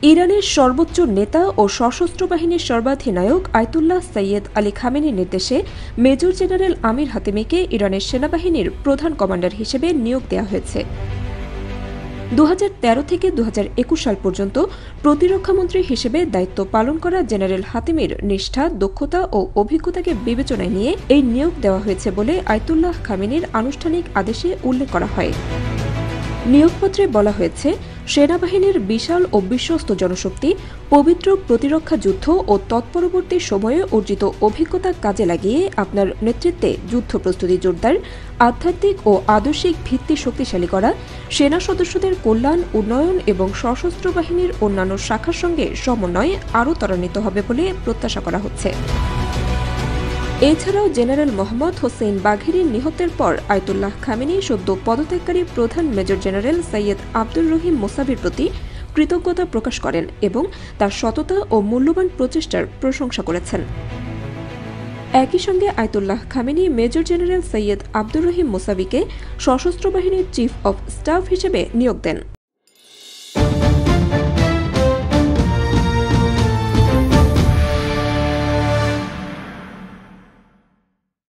ইরানের সর্বোচ্চ নেতা ও সশস্ত্র বাহিনীর সর্বাধিনায়ক আয়াতুল্লাহ সৈয়দ আলী খামেনির নির্দেশে মেজর জেনারেল আমির হাতেমিকে ইরানের সেনাবাহিনীর প্রধান কমান্ডার হিসেবে নিয়োগ দেওয়া হয়েছে। 2013 থেকে 2021 সাল পর্যন্ত প্রতিরক্ষামন্ত্রী হিসেবে দায়িত্ব পালন করা জেনারেল হাতেমির নিষ্ঠা, দক্ষতা ও অভিজ্ঞতাকে বিবেচনায় নিয়ে এই নিয়োগ দেওয়া হয়েছে বলে আয়াতুল্লাহ খামেনির আনুষ্ঠানিক আদেশে উল্লেখ করা হয়। নিয়োগপত্রে বলা হয়েছে, সেনাবাহিনীর বিশাল ও বিশ্বস্ত জনশক্তি, পবিত্র প্রতিরক্ষা যুদ্ধ ও তৎপরবর্তী সময়ে অর্জিত অভিজ্ঞতা কাজে লাগিয়ে আপনার নেতৃত্বে যুদ্ধ প্রস্তুতি জোরদার, আধ্যাত্মিক ও আদর্শিক ভিত্তি শক্তিশালী করা, সেনা সদস্যদের কল্যাণ, উন্নয়ন এবং সশস্ত্র বাহিনীর অন্যান্য শাখার সঙ্গে সমন্বয় আরও ত্বরান্বিত হবে বলে প্রত্যাশা করা হচ্ছে। এছাড়াও জেনারেল মোহাম্মদ হোসেন বাঘেরির নিহতের পর আয়াতুল্লাহ খামেনি সদ্য পদত্যাগকারী প্রধান মেজর জেনারেল সৈয়দ আব্দুর রহিম মোসাভির প্রতি কৃতজ্ঞতা প্রকাশ করেন এবং তার সততা ও মূল্যবান প্রচেষ্টার প্রশংসা করেছেন। একই সঙ্গে Ayatollah Khamenei major general Syed Abdur Rahim মোসাভিকে সশস্ত্র বাহিনীর চিফ অব স্টাফ হিসেবে নিয়োগ দেন।